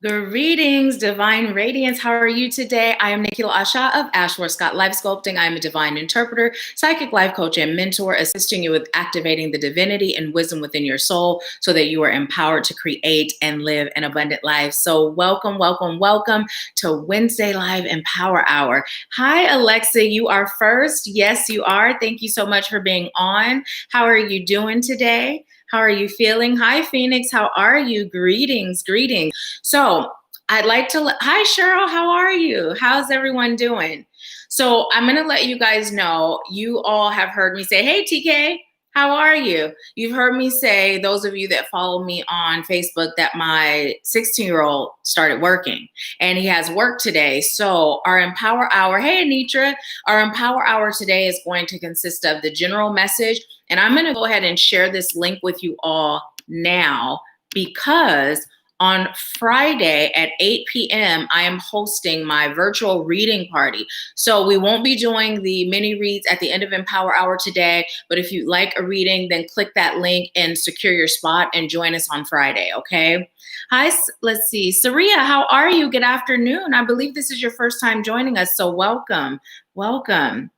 Greetings, Divine Radiance. How are you today? I am Nahkila Isha of AshworthScott Life Sculpting. I am a divine interpreter, psychic life coach, and mentor, assisting you with activating the divinity and wisdom within your soul so that you are empowered to create and live an abundant life. So welcome, welcome, welcome to Wednesday Live Empower Hour. Hi, Alexa, you are first. Yes, you are. Thank you so much for being on. How are you doing today? How are you feeling? Hi, Phoenix. How are you? Greetings, greetings. So I'd like to, hi, Cheryl. How are you? How's everyone doing? So I'm going to let you guys know, you all have heard me say, hey, TK, how are you? You've heard me say, those of you that follow me on Facebook, that my 16-year-old started working and he has work today. So our Empower Hour, hey, Anitra, our Empower Hour today is going to consist of the general message. And I'm going to go ahead and share this link with you all now because on Friday at 8 p.m., I am hosting my virtual reading party. So we won't be doing the mini reads at the end of Empower Hour today, but if you'd like a reading, then click that link and secure your spot and join us on Friday, okay? Hi, let's see. Saria, how are you? Good afternoon. I believe this is your first time joining us, so welcome, welcome.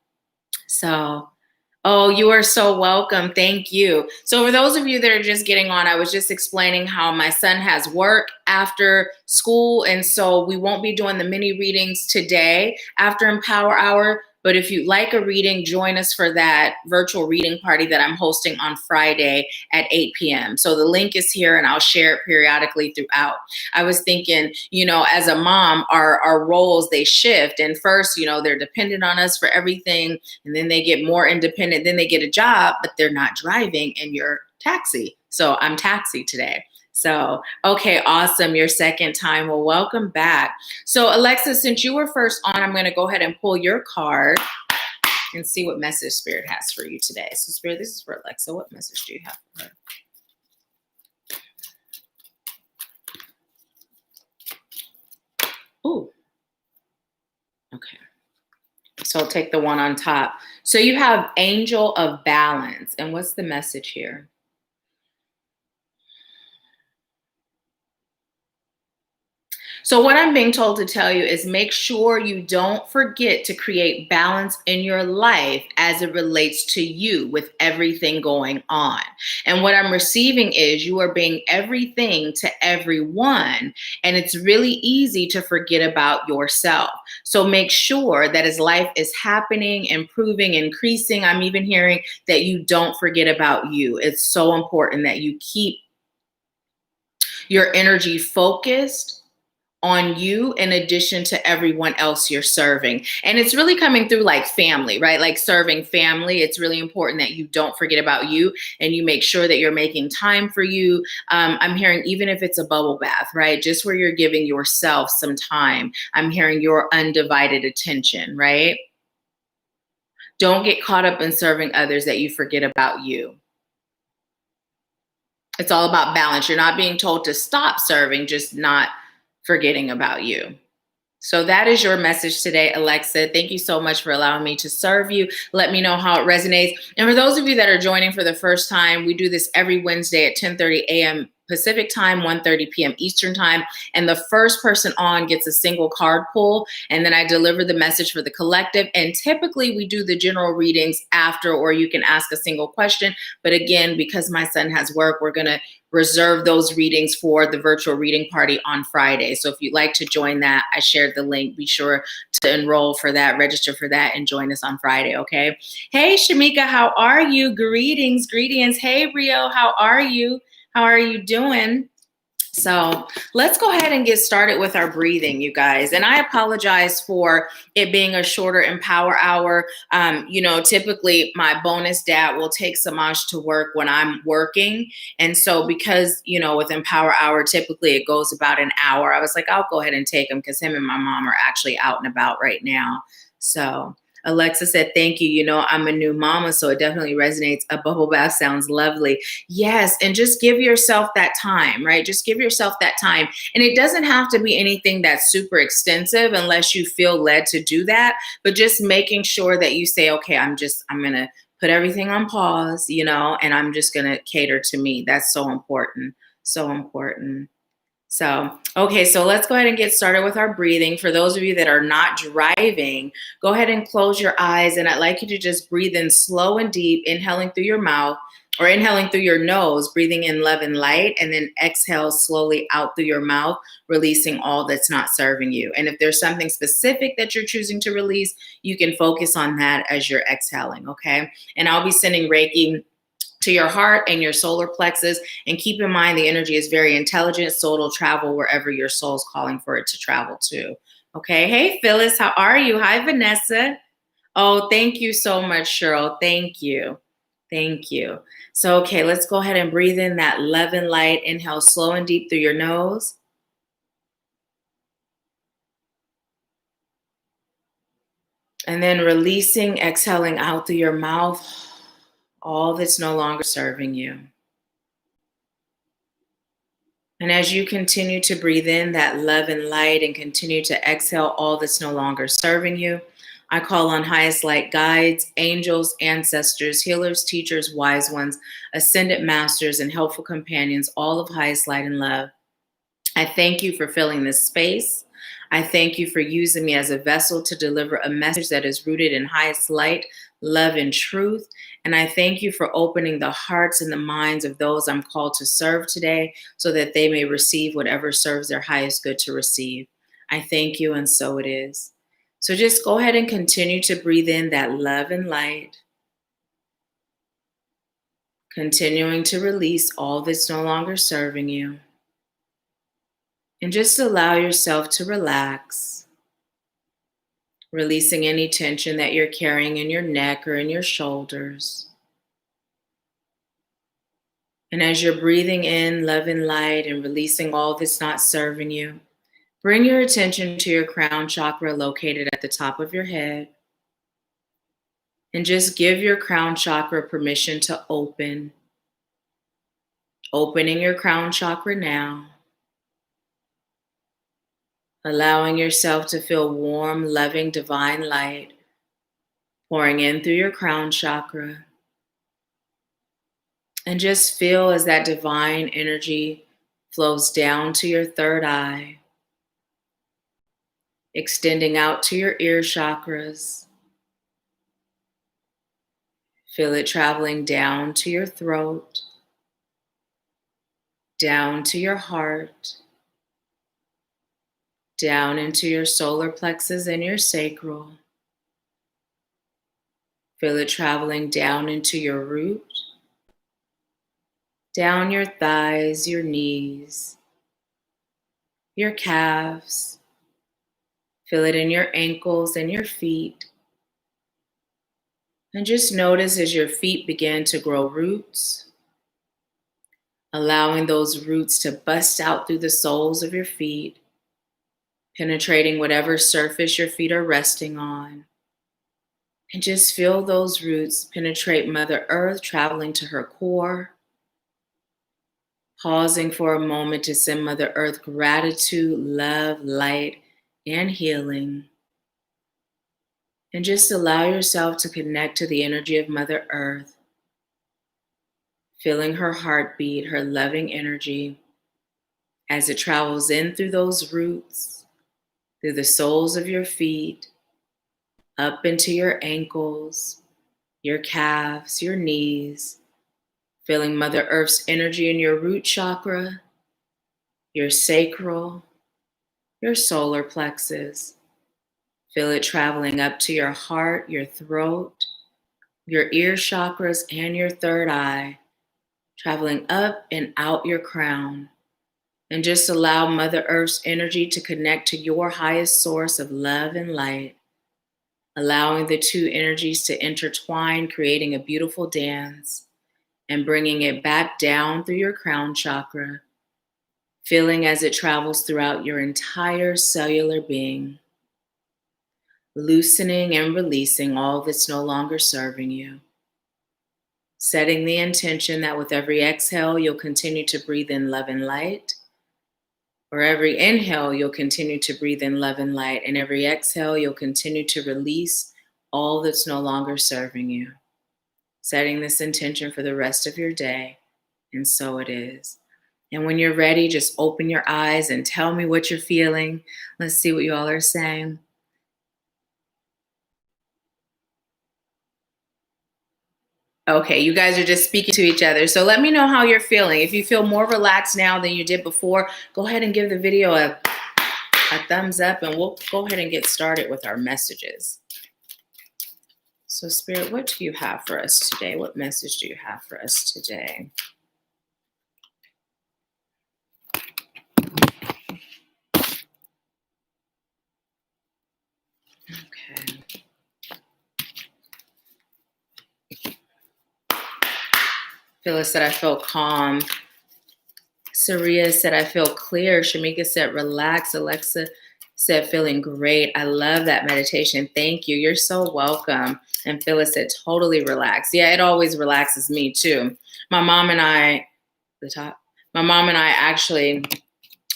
So, oh, you are so welcome. Thank you. So for those of you that are just getting on, I was just explaining how my son has work after school. And so we won't be doing the mini readings today after Empower Hour. But if you'd like a reading, join us for that virtual reading party that I'm hosting on Friday at 8 p.m. So the link is here and I'll share it periodically throughout. I was thinking, you know, as a mom, our roles, they shift. And first, you know, they're dependent on us for everything. And then they get more independent. Then they get a job, but they're not driving and you're taxi. So I'm taxi today. So, okay, awesome. Your second time. Well, welcome back. So, Alexa, since you were first on, I'm going to go ahead and pull your card and see what message Spirit has for you today. So, Spirit, this is for Alexa. What message do you have for her? Ooh. Okay. So, I'll take the one on top. So, you have Angel of Balance. And what's the message here? So what I'm being told to tell you is make sure you don't forget to create balance in your life as it relates to you with everything going on. And what I'm receiving is you are being everything to everyone. And it's really easy to forget about yourself. So make sure that as life is happening, improving, increasing, I'm even hearing that you don't forget about you. It's so important that you keep your energy focused on you in addition to everyone else you're serving. And it's really coming through like family, right? Like serving family. It's really important that you don't forget about you and you make sure that you're making time for you. I'm hearing even if it's a bubble bath, right? Just where you're giving yourself some time. I'm hearing your undivided attention, right? Don't get caught up in serving others that you forget about you. It's all about balance. You're not being told to stop serving, just not forgetting about you. So that is your message today, Alexa. Thank you so much for allowing me to serve you. Let me know how it resonates. And for those of you that are joining for the first time, we do this every Wednesday at 10:30 a.m. Pacific time, 1:30 p.m. Eastern time. And the first person on gets a single card pull. And then I deliver the message for the collective. And typically we do the general readings after, or you can ask a single question. But again, because my son has work, we're going to reserve those readings for the virtual reading party on Friday. So if you'd like to join that, I shared the link. Be sure to enroll for that, register for that, and join us on Friday, okay? Hey, Shamika, how are you? Greetings, greetings. Hey, Rio, how are you? How are you doing? So let's go ahead and get started with our breathing, you guys. And I apologize for it being a shorter Empower Hour. You know, typically my bonus dad will take Samaj to work when I'm working. And so because, you know, with Empower Hour, typically it goes about an hour. I was like, I'll go ahead and take him because him and my mom are actually out and about right now. So Alexa said, thank you. You know, I'm a new mama, so it definitely resonates. A bubble bath sounds lovely. Yes, and just give yourself that time, right? Just give yourself that time. And it doesn't have to be anything that's super extensive unless you feel led to do that. But just making sure that you say, okay, I'm going to put everything on pause, you know, and I'm just going to cater to me. That's so important. So important. Okay, so let's go ahead and get started with our breathing. For those of you that are not driving, go ahead and close your eyes. And I'd like you to just breathe in slow and deep, inhaling through your mouth or inhaling through your nose, breathing in love and light, and then exhale slowly out through your mouth, releasing all that's not serving you. And if there's something specific that you're choosing to release, you can focus on that as you're exhaling, okay? And I'll be sending Reiki to your heart and your solar plexus. And keep in mind, the energy is very intelligent, so it'll travel wherever your soul's calling for it to travel to. Okay. Hey, Phyllis, how are you? Hi, Vanessa. Oh, thank you so much, Cheryl. Thank you. Thank you. So, okay, let's go ahead and breathe in that love and light. Inhale slow and deep through your nose. And then releasing, exhaling out through your mouth, all that's no longer serving you. And as you continue to breathe in that love and light and continue to exhale all that's no longer serving you, I call on highest light guides, angels, ancestors, healers, teachers, wise ones, ascended masters, and helpful companions, all of highest light and love. I thank you for filling this space. I thank you for using me as a vessel to deliver a message that is rooted in highest light, love, and truth. And I thank you for opening the hearts and the minds of those I'm called to serve today so that they may receive whatever serves their highest good to receive. I thank you, and so it is. So just go ahead and continue to breathe in that love and light, continuing to release all that's no longer serving you. And just allow yourself to relax, releasing any tension that you're carrying in your neck or in your shoulders. And as you're breathing in love and light and releasing all that's not serving you, bring your attention to your crown chakra located at the top of your head. And just give your crown chakra permission to open. Opening your crown chakra now. Allowing yourself to feel warm, loving, divine light pouring in through your crown chakra. And just feel as that divine energy flows down to your third eye, extending out to your ear chakras. Feel it traveling down to your throat, down to your heart, down into your solar plexus and your sacral. Feel it traveling down into your root, down your thighs, your knees, your calves. Feel it in your ankles and your feet. And just notice as your feet begin to grow roots, allowing those roots to bust out through the soles of your feet, penetrating whatever surface your feet are resting on. And just feel those roots penetrate Mother Earth, traveling to her core. Pausing for a moment to send Mother Earth gratitude, love, light, and healing. And just allow yourself to connect to the energy of Mother Earth, feeling her heartbeat, her loving energy, as it travels in through those roots, through the soles of your feet, up into your ankles, your calves, your knees, feeling Mother Earth's energy in your root chakra, your sacral, your solar plexus. Feel it traveling up to your heart, your throat, your ear chakras, and your third eye, traveling up and out your crown. And just allow Mother Earth's energy to connect to your highest source of love and light, allowing the two energies to intertwine, creating a beautiful dance, and bringing it back down through your crown chakra, feeling as it travels throughout your entire cellular being, loosening and releasing all that's no longer serving you. Setting the intention that with every exhale, you'll continue to breathe in love and light. For every inhale, you'll continue to breathe in love and light. And every exhale, you'll continue to release all that's no longer serving you. Setting this intention for the rest of your day. And so it is. And when you're ready, just open your eyes and tell me what you're feeling. Let's see what you all are saying. Okay, you guys are just speaking to each other. So let me know how you're feeling. If you feel more relaxed now than you did before, go ahead and give the video a thumbs up, and we'll go ahead and get started with our messages. So Spirit, what do you have for us today? What message do you have for us today? Okay. Phyllis said, I feel calm. Saria said, I feel clear. Shamika said, relax. Alexa said, feeling great. I love that meditation. Thank you. You're so welcome. And Phyllis said, totally relaxed. Yeah, it always relaxes me too. My mom and I actually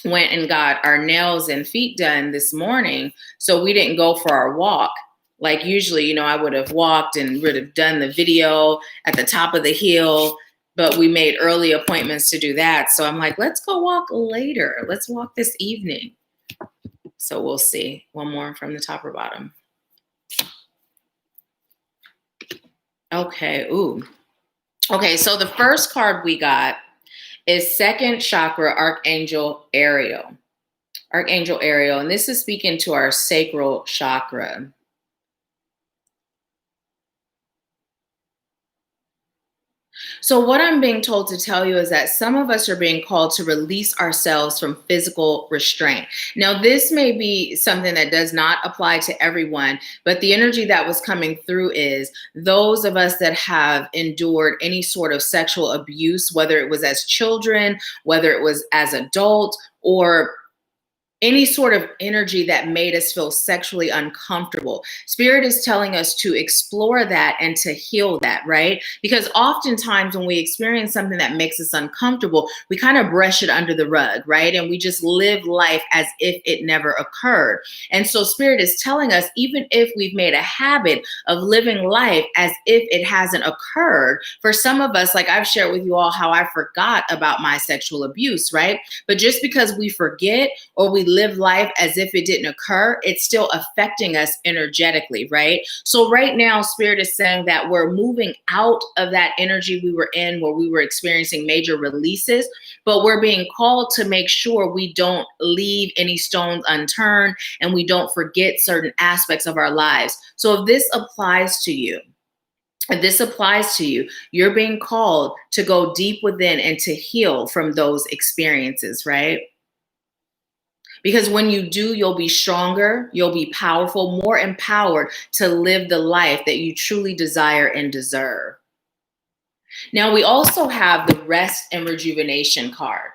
went and got our nails and feet done this morning. So we didn't go for our walk. Like usually, I would have walked and would have done the video at the top of the hill, but we made early appointments to do that. So I'm like, let's go walk later. Let's walk this evening. So we'll see. One more from the top or bottom. Okay. Ooh. Okay. So the first card we got is second chakra, Archangel Ariel. Archangel Ariel. And this is speaking to our sacral chakra. So what I'm being told to tell you is that some of us are being called to release ourselves from physical restraint. Now, this may be something that does not apply to everyone, but the energy that was coming through is those of us that have endured any sort of sexual abuse, whether it was as children, whether it was as adults, or any sort of energy that made us feel sexually uncomfortable. Spirit is telling us to explore that and to heal that, right? Because oftentimes when we experience something that makes us uncomfortable, we kind of brush it under the rug, right? And we just live life as if it never occurred. And so Spirit is telling us, even if we've made a habit of living life as if it hasn't occurred, for some of us, like I've shared with you all how I forgot about my sexual abuse, right? But just because we forget or we live life as if it didn't occur, it's still affecting us energetically, right? So right now, Spirit is saying that we're moving out of that energy we were in where we were experiencing major releases, but we're being called to make sure we don't leave any stones unturned and we don't forget certain aspects of our lives. So if this applies to you, you're being called to go deep within and to heal from those experiences, right? Because when you do, you'll be stronger, you'll be powerful, more empowered to live the life that you truly desire and deserve. Now, we also have the rest and rejuvenation card.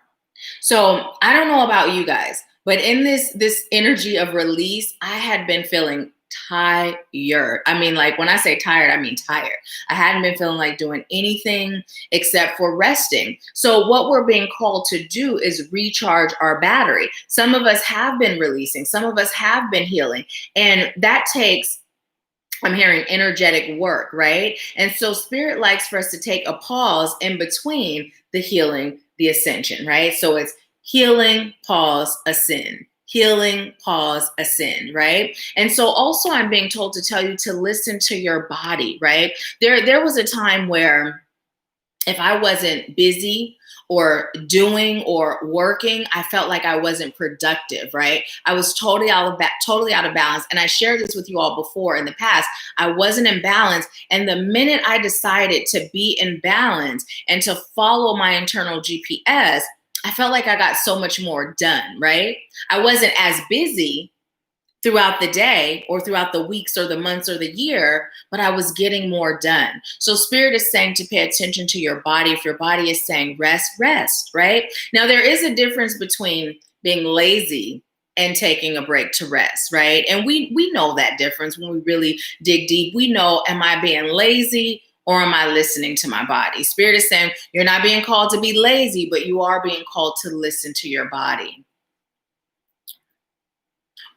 So I don't know about you guys, but in this energy of release, I had been feeling tired. I mean, like when I say tired, I mean tired. I hadn't been feeling like doing anything except for resting. So what we're being called to do is recharge our battery. Some of us have been releasing, some of us have been healing, and that takes, I'm hearing, energetic work, right? And so Spirit likes for us to take a pause in between the healing, the ascension, right? So it's healing, pause, ascend. Healing, pause, ascend, right? And so also I'm being told to tell you to listen to your body, right? There was a time where if I wasn't busy or doing or working, I felt like I wasn't productive, right? I was totally out of balance. And I shared this with you all before in the past. I wasn't in balance. And the minute I decided to be in balance and to follow my internal GPS, I felt like I got so much more done, right? I wasn't as busy throughout the day or throughout the weeks or the months or the year, but I was getting more done. So Spirit is saying to pay attention to your body. If your body is saying rest, rest, right? Now, there is a difference between being lazy and taking a break to rest, right? And we know that difference when we really dig deep. We know, am I being lazy or am I listening to my body? Spirit is saying you're not being called to be lazy, but you are being called to listen to your body.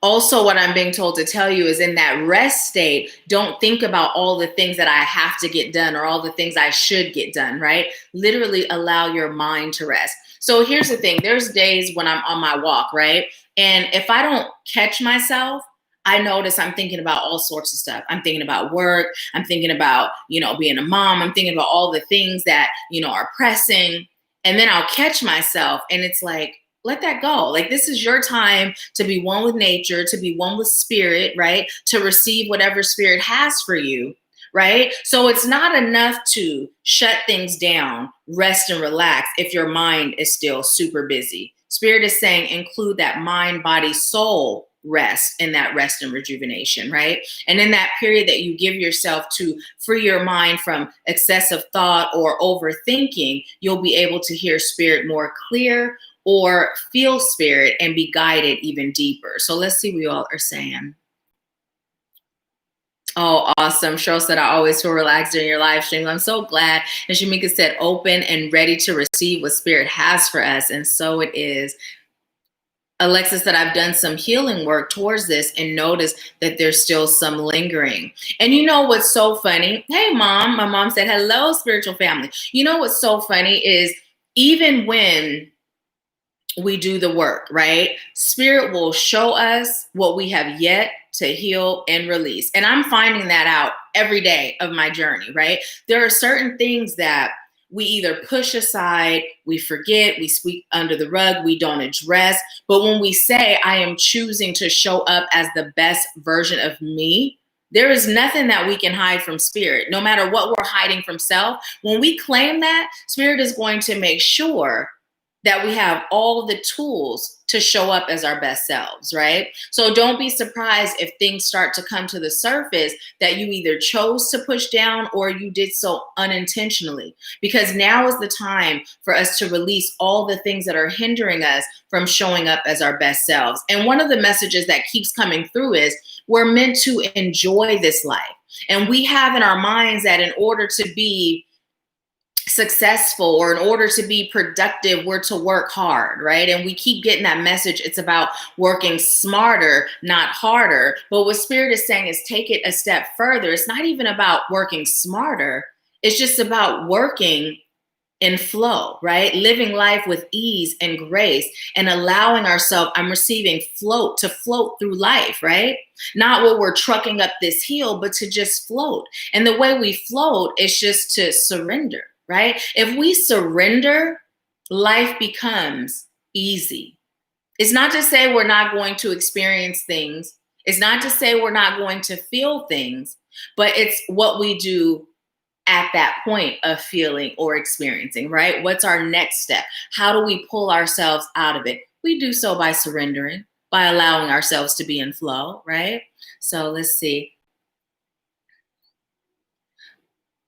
Also, what I'm being told to tell you is in that rest state, don't think about all the things that I have to get done or all the things I should get done, right? Literally allow your mind to rest. So here's the thing. There's days when I'm on my walk, right? And if I don't catch myself, I notice I'm thinking about all sorts of stuff. I'm thinking about work. I'm thinking about, being a mom. I'm thinking about all the things that, are pressing. And then I'll catch myself and it's like, let that go. Like, this is your time to be one with nature, to be one with spirit, right? To receive whatever spirit has for you, right? So it's not enough to shut things down, rest and relax if your mind is still super busy. Spirit is saying include that mind, body, soul rest in that rest and rejuvenation, right? And in that period that you give yourself to free your mind from excessive thought or overthinking, you'll be able to hear spirit more clear or feel spirit and be guided even deeper. So let's see what you all are saying. Oh, awesome. Cheryl said, I always feel relaxed during your live streams. I'm so glad. And Shamika said, open and ready to receive what spirit has for us. And so it is. Alexa said, I've done some healing work towards this and noticed that there's still some lingering. And you know what's so funny? Hey, Mom. My mom said, hello, spiritual family. You know what's so funny is even when we do the work, right? Spirit will show us what we have yet to heal and release. And I'm finding that out every day of my journey, right? There are certain things that we either push aside, we forget, we sweep under the rug, we don't address. But when we say, I am choosing to show up as the best version of me, there is nothing that we can hide from spirit. No matter what we're hiding from self, when we claim that, spirit is going to make sure that we have all the tools to show up as our best selves, right? So don't be surprised if things start to come to the surface that you either chose to push down or you did so unintentionally, because now is the time for us to release all the things that are hindering us from showing up as our best selves. And one of the messages that keeps coming through is we're meant to enjoy this life. And we have in our minds that in order to be successful or in order to be productive, we're to work hard, right? And we keep getting that message. It's about working smarter, not harder. But what Spirit is saying is take it a step further. It's not even about working smarter. It's just about working in flow, right? Living life with ease and grace and allowing ourselves, I'm receiving float to float through life, right? Not where we're trucking up this hill, but to just float. And the way we float is just to surrender. Right? If we surrender, life becomes easy. It's not to say we're not going to experience things. It's not to say we're not going to feel things, but it's what we do at that point of feeling or experiencing, right? What's our next step? How do we pull ourselves out of it? We do so by surrendering, by allowing ourselves to be in flow, right? So let's see.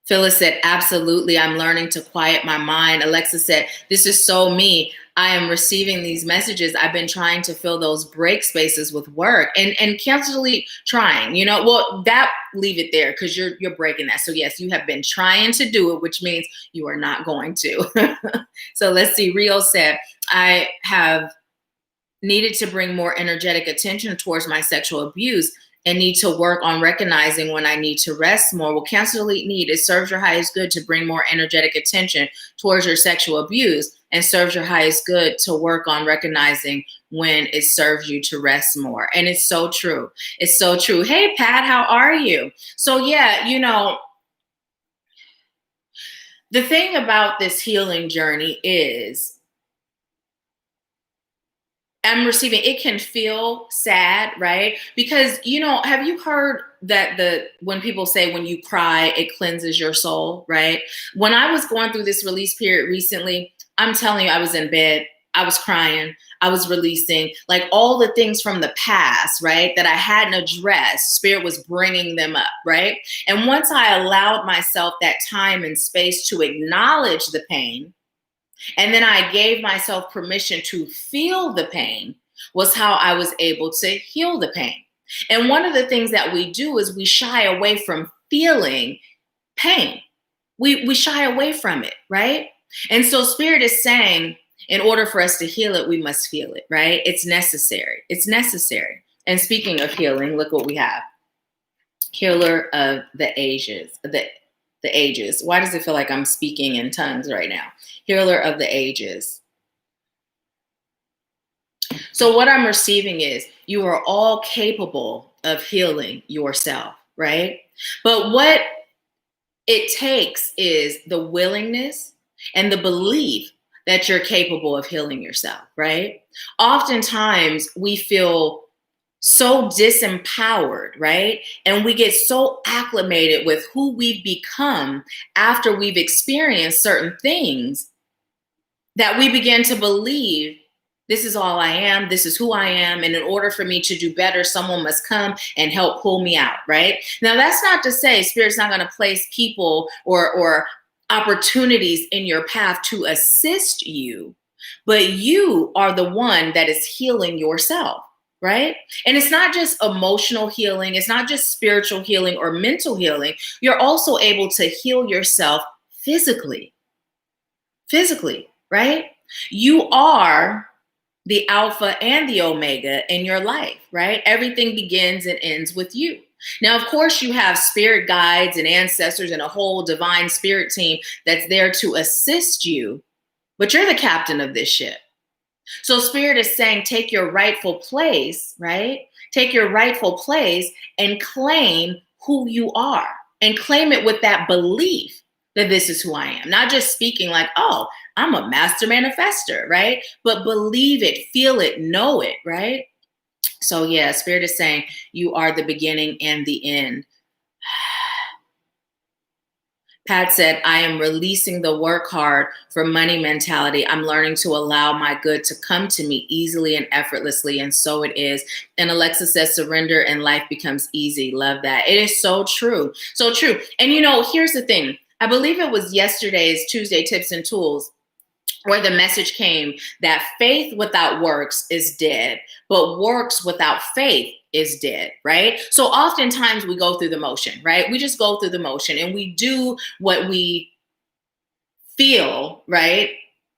Phyllis said, absolutely, I'm learning to quiet my mind. Alexa said, this is so me. I am receiving these messages. I've been trying to fill those break spaces with work and constantly trying, well, that leave it there because you're breaking that. So yes, you have been trying to do it, which means you are not going to. So let's see. Rio said, I have needed to bring more energetic attention towards my sexual abuse and need to work on recognizing when I need to rest more. Well, cancel delete need. It serves your highest good to bring more energetic attention towards your sexual abuse and serves your highest good to work on recognizing when it serves you to rest more. And it's so true. It's so true. Hey, Pat, how are you? So yeah, the thing about this healing journey is I'm receiving, it can feel sad, right? Because, have you heard that when people say when you cry, it cleanses your soul, right? When I was going through this release period recently, I'm telling you, I was in bed, I was crying, I was releasing, like all the things from the past, right? That I hadn't addressed, Spirit was bringing them up, right? And once I allowed myself that time and space to acknowledge the pain, and then I gave myself permission to feel the pain, was how I was able to heal the pain. And one of the things that we do is we shy away from feeling pain. We shy away from it, right? And so Spirit is saying, in order for us to heal it, we must feel it, right? It's necessary. It's necessary. And speaking of healing, look what we have. Healer of the ages, the ages. Why does it feel like I'm speaking in tongues right now? Healer of the ages. So what I'm receiving is you are all capable of healing yourself, right? But what it takes is the willingness and the belief that you're capable of healing yourself, right? Oftentimes we feel so disempowered, right? And we get so acclimated with who we've become after we've experienced certain things that we begin to believe this is all I am, this is who I am, and in order for me to do better, someone must come and help pull me out, right? Now, that's not to say Spirit's not going to place people or opportunities in your path to assist you, but you are the one that is healing yourself, right? And it's not just emotional healing, it's not just spiritual healing or mental healing. You're also able to heal yourself physically, right? You are the Alpha and the Omega in your life, right? Everything begins and ends with you. Now, of course, you have spirit guides and ancestors and a whole divine spirit team that's there to assist you, but you're the captain of this ship. So Spirit is saying, take your rightful place, right? Take your rightful place and claim who you are, and claim it with that belief that this is who I am. Not just speaking like, oh, I'm a master manifester, right? But believe it, feel it, know it, right? So yeah, Spirit is saying you are the beginning and the end. Pat said, I am releasing the work hard for money mentality. I'm learning to allow my good to come to me easily and effortlessly. And so it is. And Alexa says, surrender and life becomes easy. Love that. It is so true. So true. And here's the thing. I believe it was yesterday's Tuesday Tips and Tools where the message came that faith without works is dead, but works without faith is dead, right? So oftentimes we go through the motion, right? We just go through the motion and we do what we feel, right,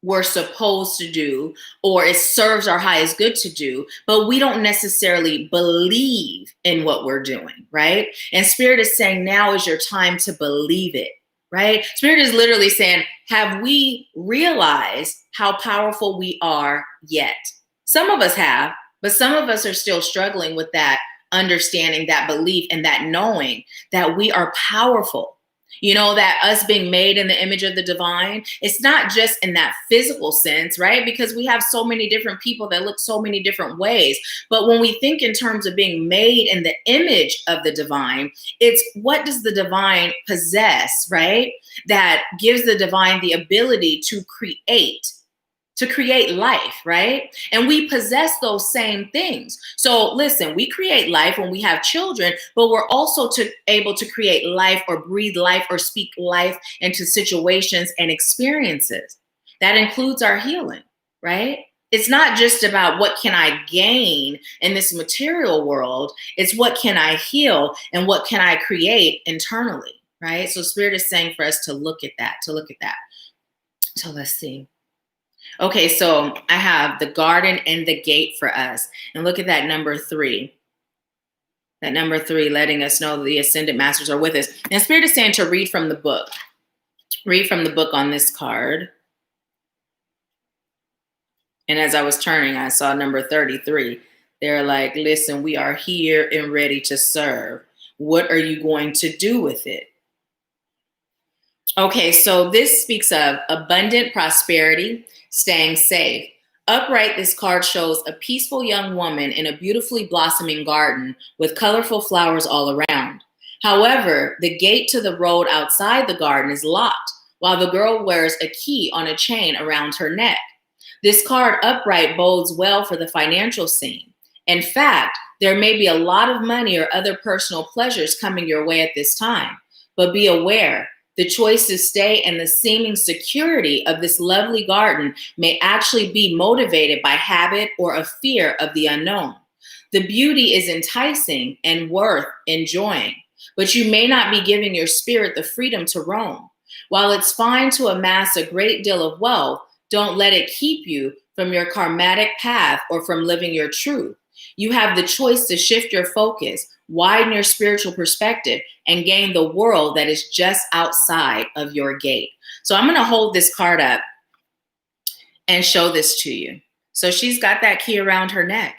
we're supposed to do, or it serves our highest good to do, but we don't necessarily believe in what we're doing, right? And Spirit is saying now is your time to believe it, right? Spirit is literally saying, have we realized how powerful we are yet? Some of us have, but some of us are still struggling with that understanding, that belief, and that knowing that we are powerful. That us being made in the image of the divine, it's not just in that physical sense, right? Because we have so many different people that look so many different ways. But when we think in terms of being made in the image of the divine, it's what does the divine possess, right? That gives the divine the ability to create life, right? And we possess those same things. So listen, we create life when we have children, but we're also able to create life or breathe life or speak life into situations and experiences. That includes our healing, right? It's not just about what can I gain in this material world. It's what can I heal and what can I create internally, right? So Spirit is saying for us to look at that, So let's see. Okay, so I have the garden and the gate for us. And look at that number 3. That number 3 letting us know that the ascended masters are with us. And Spirit is saying to read from the book. Read from the book on this card. And as I was turning, I saw number 33. They're like, listen, we are here and ready to serve. What are you going to do with it? Okay, so this speaks of abundant prosperity, staying safe. Upright, this card shows a peaceful young woman in a beautifully blossoming garden with colorful flowers all around. However, the gate to the road outside the garden is locked, while the girl wears a key on a chain around her neck. This card upright bodes well for the financial scene. In fact, there may be a lot of money or other personal pleasures coming your way at this time, but be aware, the choice to stay in the seeming security of this lovely garden may actually be motivated by habit or a fear of the unknown. The beauty is enticing and worth enjoying, but you may not be giving your spirit the freedom to roam. While it's fine to amass a great deal of wealth, don't let it keep you from your karmatic path or from living your truth. You have the choice to shift your focus, widen your spiritual perspective, and gain the world that is just outside of your gate. So I'm going to hold this card up and show this to you. So she's got that key around her neck.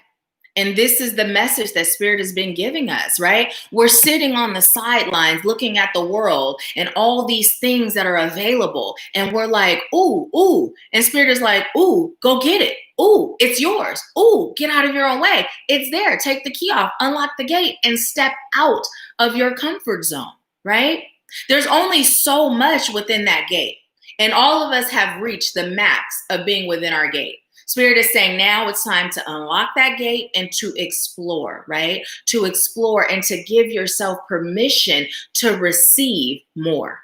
And this is the message that Spirit has been giving us, right? We're sitting on the sidelines looking at the world and all these things that are available. And we're like, ooh, ooh. And Spirit is like, ooh, go get it. Ooh, it's yours. Ooh, get out of your own way. It's there. Take the key off, unlock the gate, and step out of your comfort zone, right? There's only so much within that gate. And all of us have reached the max of being within our gate. Spirit is saying now it's time to unlock that gate and to explore, right? To explore and to give yourself permission to receive more,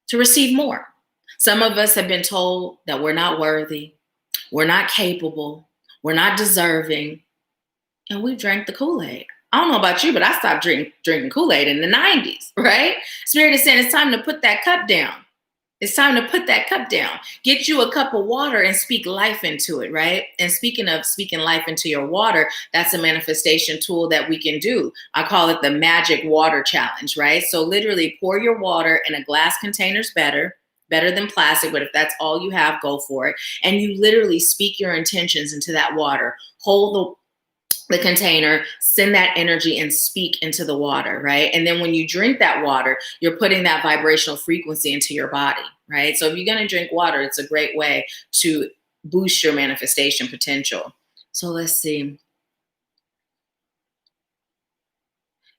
to receive more. Some of us have been told that we're not worthy, we're not capable, we're not deserving, and we drank the Kool-Aid. I don't know about you, but I stopped drinking Kool-Aid in the 90s, right? Spirit is saying it's time to put that cup down. It's time to put that cup down. Get you a cup of water and speak life into it, right? And speaking of speaking life into your water, that's a manifestation tool that we can do. I call it the magic water challenge, right? So literally pour your water in a glass container's better than plastic, but if that's all you have, go for it. And you literally speak your intentions into that water. Hold the container, send that energy and speak into the water, right? And then when you drink that water, you're putting that vibrational frequency into your body, right? So if you're going to drink water, it's a great way to boost your manifestation potential. So let's see.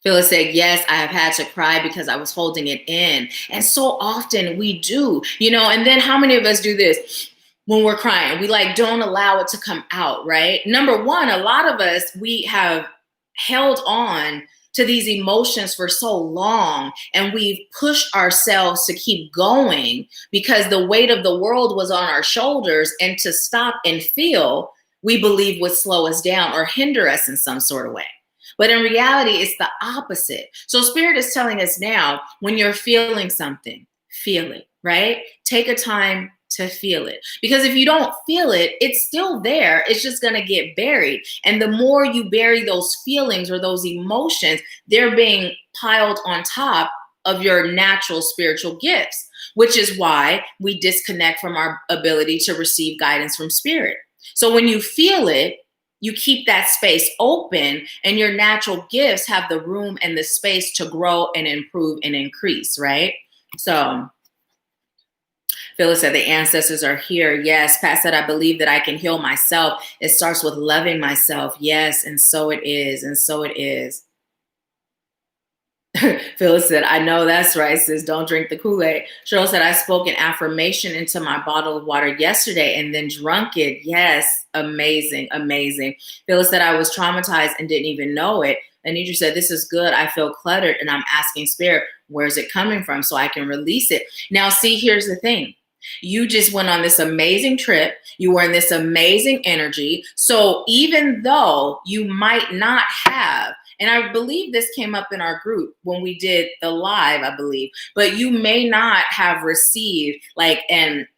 Phyllis said, yes, I have had to cry because I was holding it in. And so often we do, and then how many of us do this? When we're crying, we don't allow it to come out, right? Number one, a lot of us, we have held on to these emotions for so long and we've pushed ourselves to keep going because the weight of the world was on our shoulders, and to stop and feel, we believe would slow us down or hinder us in some sort of way. But in reality, it's the opposite. So Spirit is telling us now, when you're feeling something, feel it, right? Take a time to feel it. Because if you don't feel it, it's still there. It's just going to get buried. And the more you bury those feelings or those emotions, they're being piled on top of your natural spiritual gifts, which is why we disconnect from our ability to receive guidance from Spirit. So when you feel it, you keep that space open and your natural gifts have the room and the space to grow and improve and increase, right? So Phyllis said the ancestors are here. Yes. Pat said, I believe that I can heal myself. It starts with loving myself. Yes. And so it is. And so it is. Phyllis said, I know that's right, sis. Don't drink the Kool-Aid. Cheryl said, I spoke an affirmation into my bottle of water yesterday and then drunk it. Yes. Amazing. Amazing. Phyllis said, I was traumatized and didn't even know it. Anitra said, this is good. I feel cluttered and I'm asking Spirit, where's it coming from so I can release it? Now, see, here's the thing. You just went on this amazing trip. You were in this amazing energy. So even though you might not have, and I believe this came up in our group when we did the live, I believe, but you may not have received an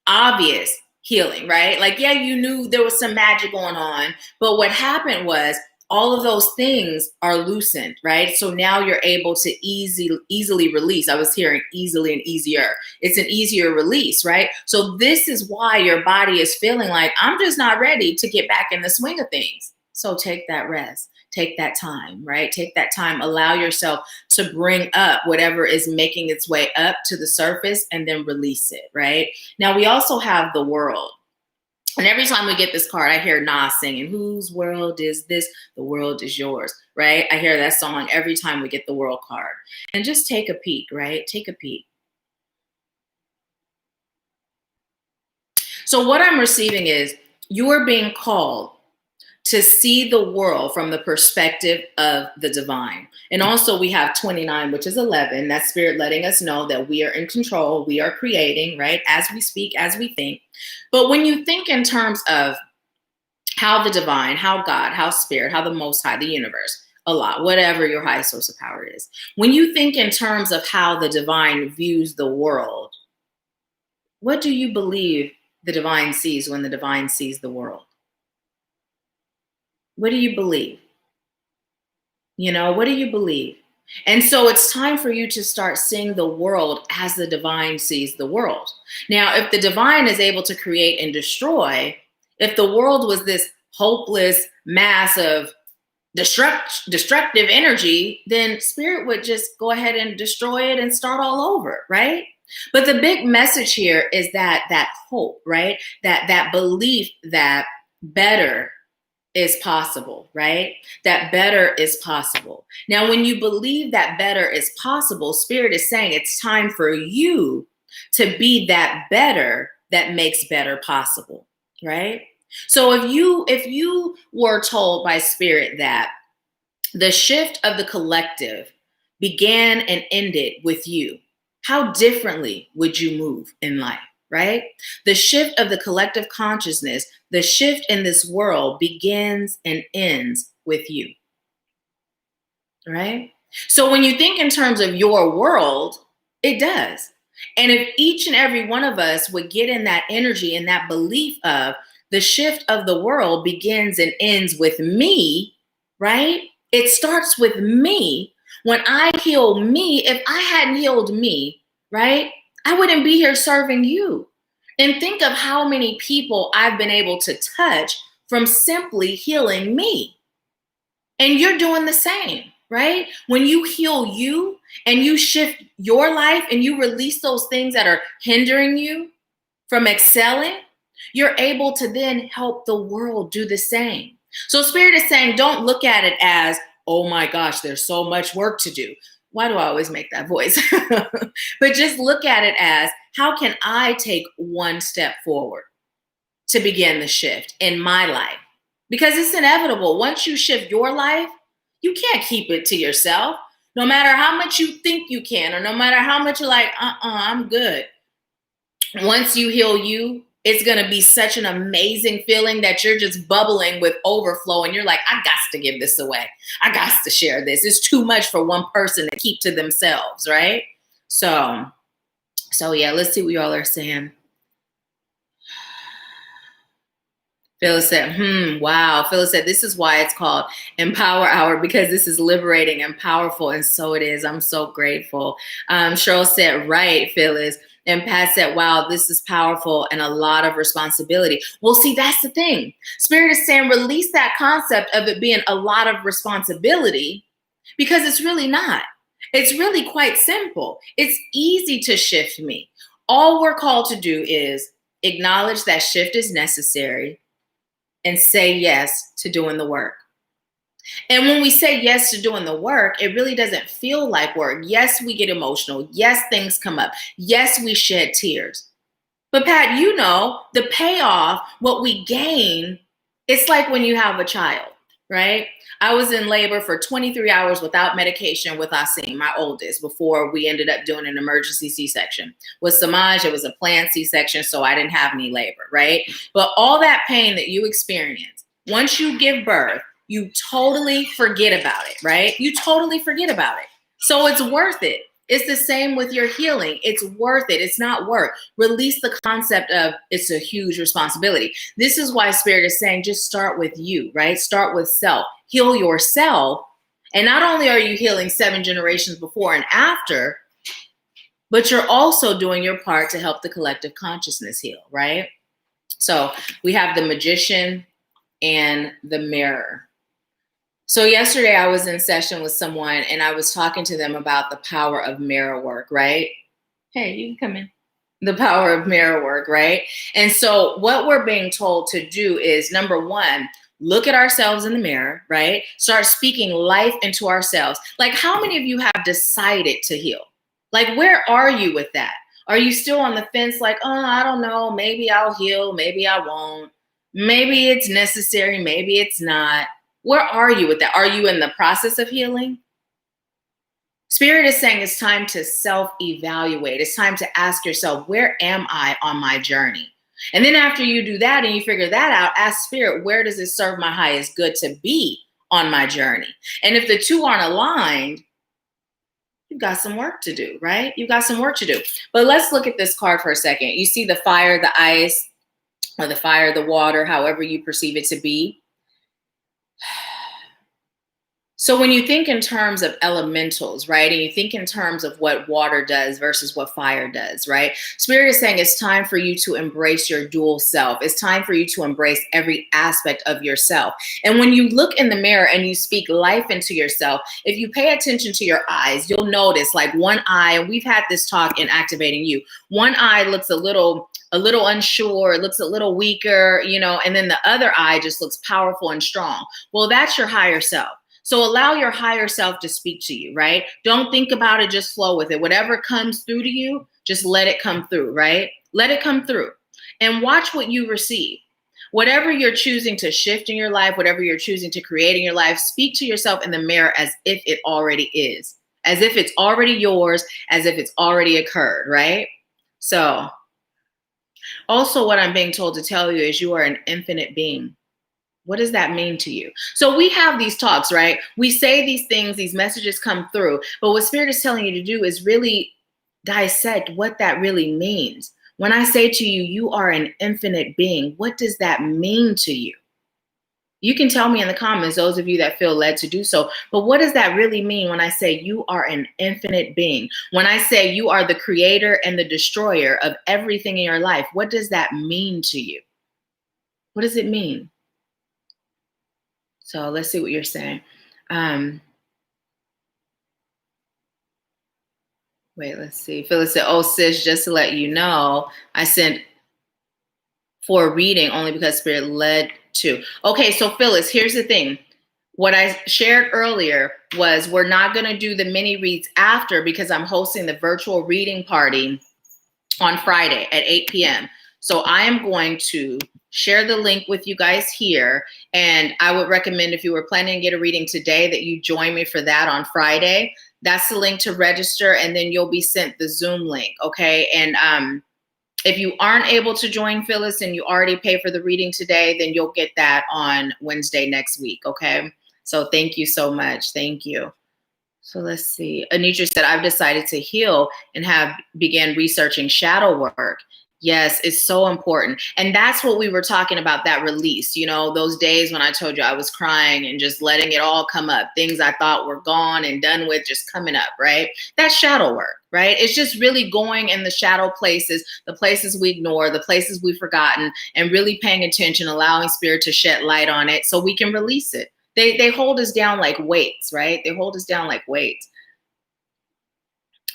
obvious healing, right? Yeah, you knew there was some magic going on, but what happened was all of those things are loosened, right? So now you're able to easily release. I was hearing easily and easier. It's an easier release, right? So this is why your body is feeling like, I'm just not ready to get back in the swing of things. So take that rest. Take that time, right? Take that time. Allow yourself to bring up whatever is making its way up to the surface and then release it, right? Now, we also have the world. And every time we get this card, I hear Nas singing, whose world is this? The world is yours, right? I hear that song every time we get the world card. And just take a peek, right? Take a peek. So what I'm receiving is you are being called to see the world from the perspective of the divine. And also we have 29, which is 11. That's Spirit letting us know that we are in control. We are creating, right? As we speak, as we think. But when you think in terms of how the divine, how God, how Spirit, how the Most High, the universe, Allah, whatever your highest source of power is. When you think in terms of how the divine views the world, what do you believe the divine sees when the divine sees the world? What do you believe? What do you believe? And so it's time for you to start seeing the world as the divine sees the world. Now, if the divine is able to create and destroy, If the world was this hopeless mass of destructive energy, then spirit would just go ahead and destroy it and start all over, right? But the big message here is that hope, right? That belief that better is possible, right? That better is possible. Now, when you believe that better is possible, spirit is saying it's time for you to be that better that makes better possible, right? So if you were told by spirit that the shift of the collective began and ended with you, how differently would you move in life, right? The shift of the collective consciousness, the shift in this world begins and ends with you, right? So when you think in terms of your world, it does. And if each and every one of us would get in that energy and that belief of the shift of the world begins and ends with me, right? It starts with me. When I heal me, if I hadn't healed me, right, I wouldn't be here serving you. And think of how many people I've been able to touch from simply healing me. And you're doing the same, right? When you heal you and you shift your life and you release those things that are hindering you from excelling, you're able to then help the world do the same. So spirit is saying, don't look at it as, oh my gosh, there's so much work to do. Why do I always make that voice? But just look at it as, how can I take one step forward to begin the shift in my life? Because it's inevitable. Once you shift your life, you can't keep it to yourself. No matter how much you think you can, or no matter how much you're like, I'm good. Once you heal you, it's going to be such an amazing feeling that you're just bubbling with overflow. And you're like, I got to give this away. I got to share this. It's too much for one person to keep to themselves, right? So yeah, let's see what y'all are saying. Phyllis said, wow. Phyllis said, this is why it's called Empower Hour, because this is liberating and powerful. And so it is. I'm so grateful. Cheryl said, right, Phyllis. And Pat said, wow, this is powerful and a lot of responsibility. Well, see, that's the thing. Spirit is saying, release that concept of it being a lot of responsibility, because it's really not. It's really quite simple. It's easy to shift me. All we're called to do is acknowledge that shift is necessary and say yes to doing the work. And when we say yes to doing the work, it really doesn't feel like work. Yes, we get emotional. Yes, things come up. Yes, we shed tears. But Pat, you know, the payoff, what we gain, it's like when you have a child, right? I was in labor for 23 hours without medication with Asim, my oldest, before we ended up doing an emergency C-section. With Samaj, it was a planned C-section, so I didn't have any labor, right? But all that pain that you experience, once you give birth, you totally forget about it, right? You totally forget about it. So it's worth it. It's the same with your healing. It's worth it. It's not work. Release the concept of it's a huge responsibility. This is why Spirit is saying just start with you, right? Start with self. Heal yourself. And not only are you healing 7 generations before and after, but you're also doing your part to help the collective consciousness heal, right? So we have the magician and the mirror. So yesterday I was in session with someone and I was talking to them about the power of mirror work, right? Hey, you can come in. The power of mirror work, right? And so what we're being told to do is, number one, look at ourselves in the mirror, right? Start speaking life into ourselves. Like, how many of you have decided to heal? Like, where are you with that? Are you still on the fence? Like, oh, I don't know. Maybe I'll heal. Maybe I won't. Maybe it's necessary. Maybe it's not. Where are you with that? Are you in the process of healing? Spirit is saying it's time to self-evaluate. It's time to ask yourself, where am I on my journey? And then after you do that and you figure that out, ask Spirit, where does it serve my highest good to be on my journey? And if the two aren't aligned, you've got some work to do, right? You've got some work to do. But let's look at this card for a second. You see the fire, the ice, or the fire, the water, however you perceive it to be. So when you think in terms of elementals, right, and you think in terms of what water does versus what fire does, right, Spirit is saying it's time for you to embrace your dual self. It's time for you to embrace every aspect of yourself. And when you look in the mirror and you speak life into yourself, if you pay attention to your eyes, you'll notice like one eye, and we've had this talk in Activating You, one eye looks a little unsure, it looks a little weaker, you know, and then the other eye just looks powerful and strong. Well, that's your higher self. So allow your higher self to speak to you, right? Don't think about it, just flow with it. Whatever comes through to you, just let it come through, right? Let it come through and watch what you receive. Whatever you're choosing to shift in your life, whatever you're choosing to create in your life, speak to yourself in the mirror as if it already is, as if it's already yours, as if it's already occurred, right? So also what I'm being told to tell you is you are an infinite being. What does that mean to you? So we have these talks, right? We say these things, these messages come through, but what Spirit is telling you to do is really dissect what that really means. When I say to you, you are an infinite being, what does that mean to you? You can tell me in the comments, those of you that feel led to do so, but what does that really mean when I say you are an infinite being? When I say you are the creator and the destroyer of everything in your life, what does that mean to you? What does it mean? So let's see what you're saying. Wait, let's see. Phyllis said, oh, sis, just to let you know, I sent for a reading only because Spirit led to. Okay, so Phyllis, here's the thing. What I shared earlier was we're not going to do the mini reads after because I'm hosting the virtual reading party on Friday at 8 p.m. So I am going to share the link with you guys here. And I would recommend if you were planning to get a reading today that you join me for that on Friday. That's the link to register, and then you'll be sent the Zoom link, okay? And if you aren't able to join Phyllis and you already pay for the reading today, then you'll get that on Wednesday next week, okay? So thank you so much. Thank you. So let's see. Anitra said, I've decided to heal and have began researching shadow work. Yes, it's so important. And that's what we were talking about, that release. You know, those days when I told you I was crying and just letting it all come up. Things I thought were gone and done with just coming up, right? That's shadow work, right? It's just really going in the shadow places, the places we ignore, the places we've forgotten, and really paying attention, allowing Spirit to shed light on it so we can release it. They hold us down like weights, right? They hold us down like weights.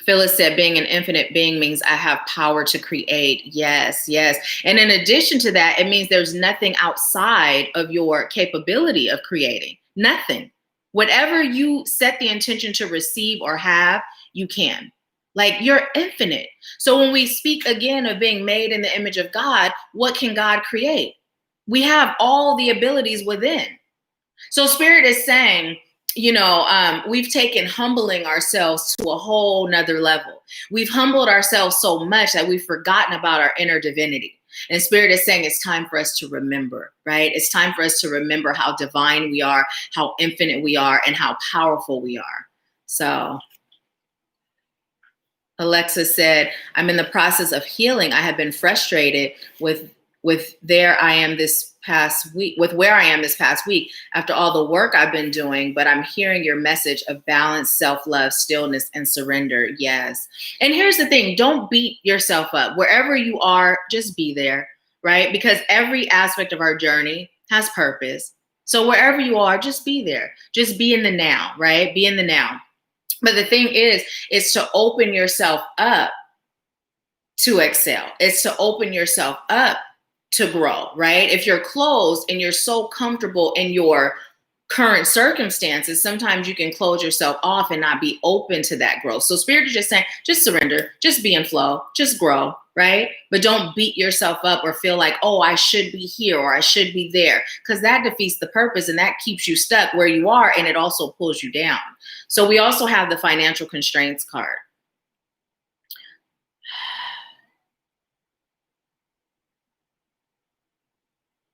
Phyllis said, being an infinite being means I have power to create. Yes, yes. And in addition to that, it means there's nothing outside of your capability of creating. Nothing. Whatever you set the intention to receive or have, you can. Like, you're infinite. So when we speak again of being made in the image of God, what can God create? We have all the abilities within. So Spirit is saying, you know, we've taken humbling ourselves to a whole nother level. We've humbled ourselves so much that we've forgotten about our inner divinity. And Spirit is saying it's time for us to remember, right? It's time for us to remember how divine we are, how infinite we are, and how powerful we are. So Alexa said, I'm in the process of healing. I have been frustrated with where I am this past week after all the work I've been doing, but I'm hearing your message of balance, self-love, stillness, and surrender. Yes. And here's the thing, don't beat yourself up. Wherever you are, just be there, right? Because every aspect of our journey has purpose. So wherever you are, just be there. Just be in the now, right? Be in the now. But the thing is to open yourself up to excel. It's to open yourself up to grow, right? If you're closed and you're so comfortable in your current circumstances, sometimes you can close yourself off and not be open to that growth. So Spirit is just saying, just surrender, just be in flow, just grow, right? But don't beat yourself up or feel like, oh, I should be here or I should be there, because that defeats the purpose and that keeps you stuck where you are, and it also pulls you down. So we also have the financial constraints card.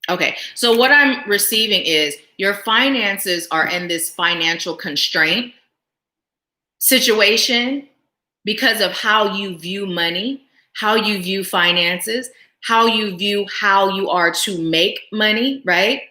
Okay, so what I'm receiving is your finances are in this financial constraint situation because of how you view money, how you view finances, how you view how you are to make money, right?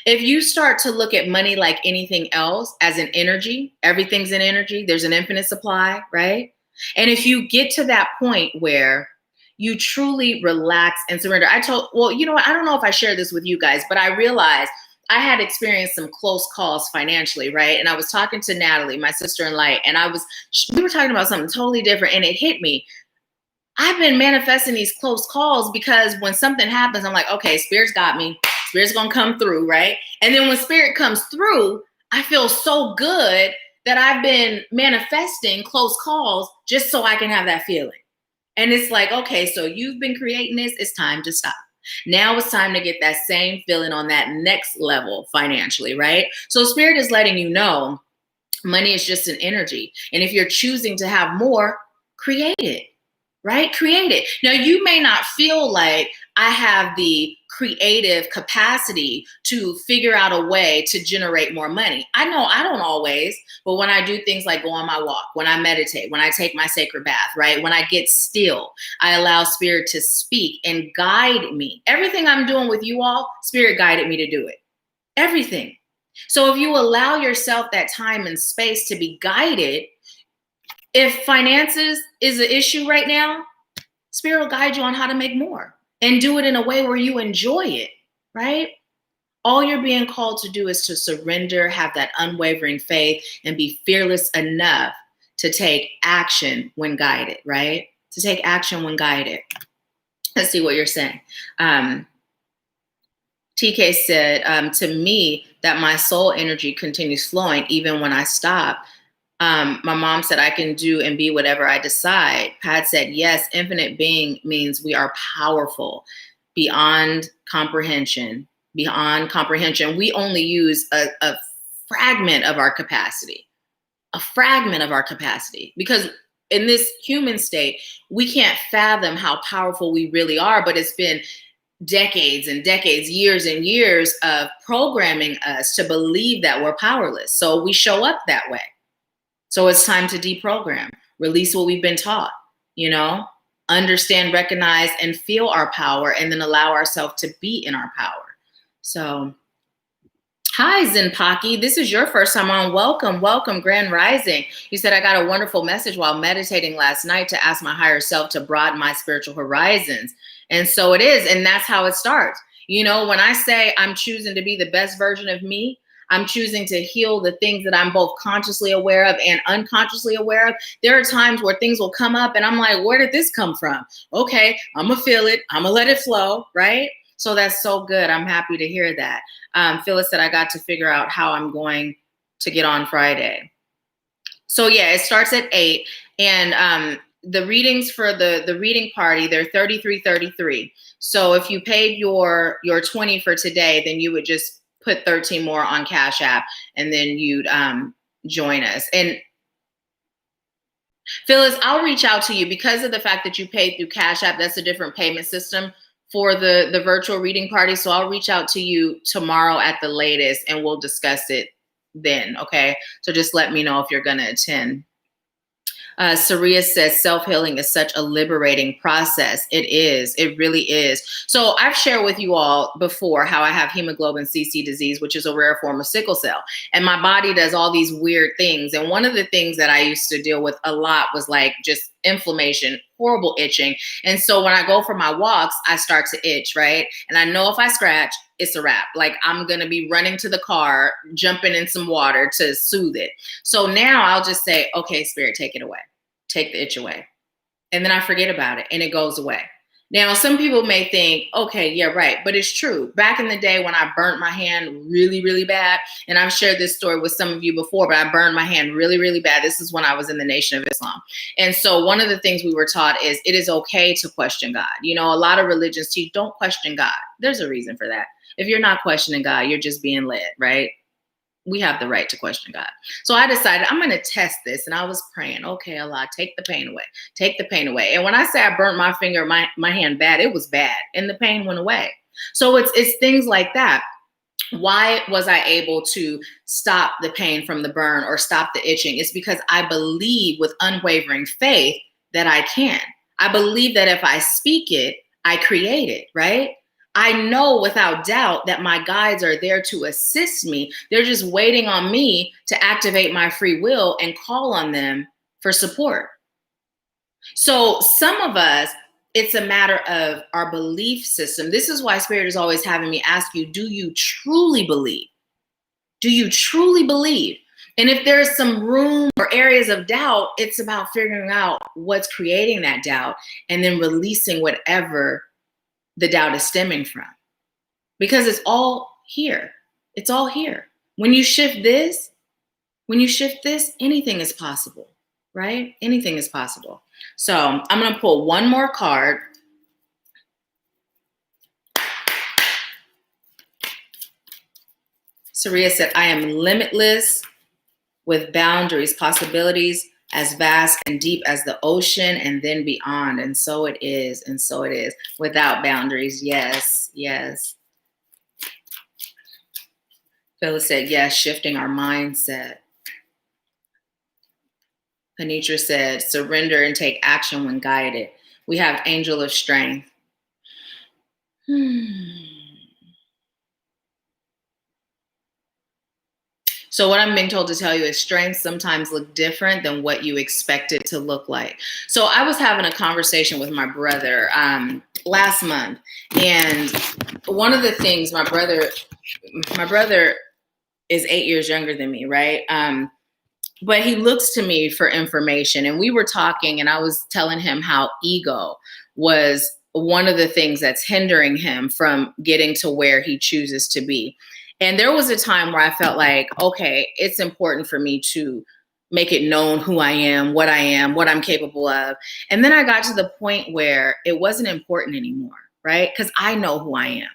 If you start to look at money like anything else as an energy, everything's an energy, there's an infinite supply, right? And if you get to that point where you truly relax and surrender, well, you know what? I don't know if I shared this with you guys, but I realized I had experienced some close calls financially, right? And I was talking to Natalie, my sister in light, and we were talking about something totally different, and it hit me. I've been manifesting these close calls because when something happens, I'm like, okay, Spirit's got me. Spirit's gonna come through, right? And then when Spirit comes through, I feel so good that I've been manifesting close calls just so I can have that feeling. And it's like, okay, so you've been creating this, it's time to stop. Now it's time to get that same feeling on that next level financially, right? So Spirit is letting you know money is just an energy. And if you're choosing to have more, create it, right? Create it. Now, you may not feel like I have the creative capacity to figure out a way to generate more money. I know I don't always, but when I do things like go on my walk, when I meditate, when I take my sacred bath, right? When I get still, I allow Spirit to speak and guide me. Everything I'm doing with you all, Spirit guided me to do it. Everything. So if you allow yourself that time and space to be guided, if finances is an issue right now, Spirit will guide you on how to make more and do it in a way where you enjoy it, right? All you're being called to do is to surrender, have that unwavering faith, and be fearless enough to take action when guided, right? To take action when guided. Let's see what you're saying. TK said, to me, that my soul energy continues flowing even when I stop. My mom said I can do and be whatever I decide. Pat said, yes, infinite being means we are powerful beyond comprehension. Beyond comprehension. We only use a fragment of our capacity. A fragment of our capacity. Because in this human state, we can't fathom how powerful we really are, but it's been decades and decades, years and years of programming us to believe that we're powerless. So we show up that way. So it's time to deprogram, release what we've been taught, understand, recognize, and feel our power, and then allow ourselves to be in our power. So, hi, Zenpaki. This is your first time on. Welcome, Grand Rising. You said I got a wonderful message while meditating last night to ask my higher self to broaden my spiritual horizons. And so it is, and that's how it starts. When I say I'm choosing to be the best version of me, I'm choosing to heal the things that I'm both consciously aware of and unconsciously aware of. There are times where things will come up and I'm like, where did this come from? Okay, I'm gonna feel it. I'm gonna let it flow, right? So that's so good. I'm happy to hear that. Phyllis said I got to figure out how I'm going to get on Friday. So yeah, it starts at 8. And the readings for the reading party, they're $33.33. So if you paid your 20 for today, then you would just put 13 more on Cashapp, and then you'd join us. And Phyllis, I'll reach out to you because of the fact that you paid through Cashapp. That's a different payment system for the virtual reading party. So I'll reach out to you tomorrow at the latest, and we'll discuss it then. Okay. So just let me know if you're going to attend. Saria says self-healing is such a liberating process. It is. It really is. So I've shared with you all before how I have hemoglobin CC disease, which is a rare form of sickle cell. And my body does all these weird things. And one of the things that I used to deal with a lot was like just inflammation, horrible itching. And so when I go for my walks, I start to itch, right? And I know if I scratch, it's a wrap. Like I'm going to be running to the car, jumping in some water to soothe it. So now I'll just say, okay, Spirit, take it away. Take the itch away. And then I forget about it and it goes away. Now, some people may think, okay, yeah, right. But it's true. Back in the day when I burnt my hand really, really bad, and I've shared this story with some of you before, but I burned my hand really, really bad. This is when I was in the Nation of Islam. And so one of the things we were taught is it is okay to question God. A lot of religions teach don't question God. There's a reason for that. If you're not questioning God, you're just being led, right? We have the right to question God. So I decided I'm going to test this. And I was praying, okay, Allah, take the pain away. Take the pain away. And when I say I burnt my finger, my hand bad, it was bad. And the pain went away. So it's things like that. Why was I able to stop the pain from the burn or stop the itching? It's because I believe with unwavering faith that I can. I believe that if I speak it, I create it, right? I know without doubt that my guides are there to assist me. They're just waiting on me to activate my free will and call on them for support. So some of us, it's a matter of our belief system. This is why Spirit is always having me ask you, do you truly believe? Do you truly believe? And if there's some room or areas of doubt, it's about figuring out what's creating that doubt and then releasing whatever the doubt is stemming from. Because it's all here. It's all here. When you shift this, anything is possible, right? Anything is possible. So I'm going to pull one more card. Saria said, I am limitless with boundaries, possibilities as vast and deep as the ocean and then beyond. And so it is. And so it is. Without boundaries. Yes. Yes. Phyllis said, yes, shifting our mindset. Anitra said, surrender and take action when guided. We have angel of strength. So what I'm being told to tell you is strengths sometimes look different than what you expect it to look like. So I was having a conversation with my brother last month. And one of the things, my brother is 8 years younger than me, right? But he looks to me for information. And we were talking and I was telling him how ego was one of the things that's hindering him from getting to where he chooses to be. And there was a time where I felt like, okay, it's important for me to make it known who I am, what I'm capable of. And then I got to the point where it wasn't important anymore, right? Because I know who I am.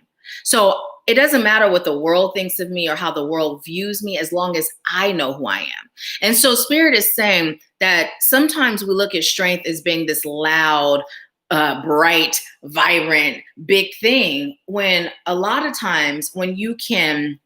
So it doesn't matter what the world thinks of me or how the world views me, as long as I know who I am. And so Spirit is saying that sometimes we look at strength as being this loud, bright, vibrant, big thing, when a lot of times when you can,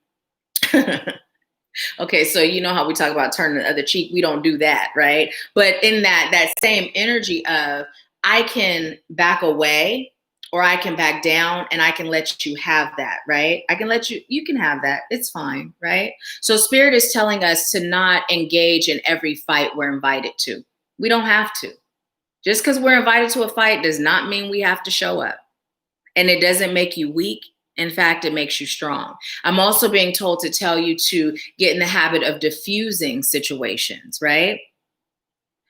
okay, so you know how we talk about turning the other cheek, we don't do that, right? But in that same energy of, I can back away or I can back down and I can let you have that, right? I can let you can have that. It's fine, right? So Spirit is telling us to not engage in every fight we're invited to. We don't have to. Just because we're invited to a fight does not mean we have to show up. And it doesn't make you weak. In fact, it makes you strong. I'm also being told to tell you to get in the habit of diffusing situations, right?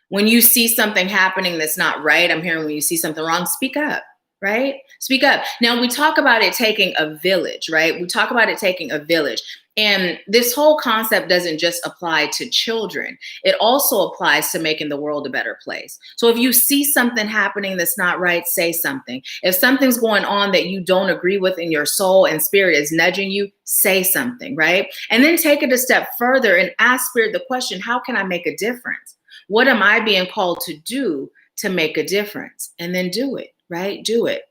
When you see something happening that's not right, I'm hearing when you see something wrong, speak up, right? Speak up. Now, we talk about it taking a village, right? We talk about it taking a village. And this whole concept doesn't just apply to children. It also applies to making the world a better place. So if you see something happening that's not right, say something. If something's going on that you don't agree with in your soul and Spirit is nudging you, say something, right? And then take it a step further and ask Spirit the question, how can I make a difference? What am I being called to do to make a difference? And then do it, right? Do it.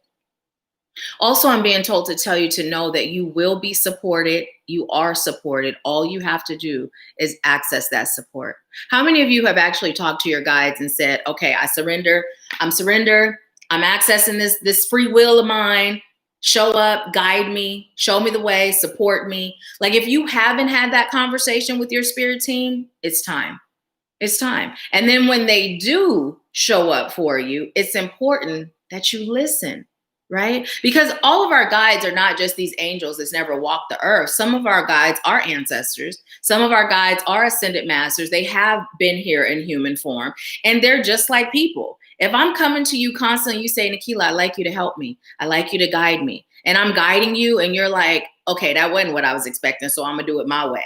Also, I'm being told to tell you to know that you will be supported. You are supported. All you have to do is access that support. How many of you have actually talked to your guides and said, okay, I surrender. I'm accessing this free will of mine. Show up, guide me, show me the way, support me. Like if you haven't had that conversation with your spirit team, it's time. It's time. And then when they do show up for you, it's important that you listen. Right? Because all of our guides are not just these angels that's never walked the earth. Some of our guides are ancestors. Some of our guides are ascended masters. They have been here in human form and they're just like people. If I'm coming to you constantly, you say, Nahkila, I'd like you to help me. I'd like you to guide me. And I'm guiding you and you're like, okay, that wasn't what I was expecting. So I'm gonna do it my way.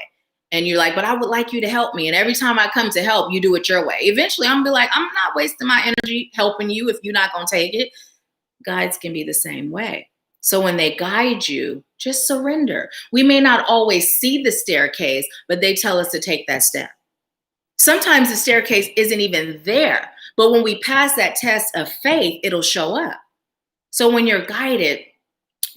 And you're like, but I would like you to help me. And every time I come to help, you do it your way. Eventually I'm gonna be like, I'm not wasting my energy helping you if you're not gonna take it. Guides can be the same way. So when they guide you, just surrender. We may not always see the staircase, but they tell us to take that step. Sometimes the staircase isn't even there, but when we pass that test of faith, it'll show up. So when you're guided,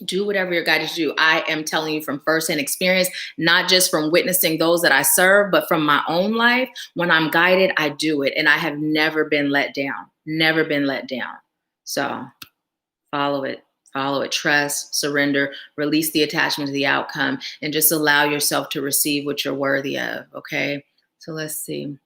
do whatever you're guided to do. I am telling you from firsthand experience, not just from witnessing those that I serve, but from my own life. When I'm guided, I do it. And I have never been let down, never been let down. So follow it, Follow it, trust, surrender, release the attachment to the outcome, and just allow yourself to receive what you're worthy of, okay? So let's see.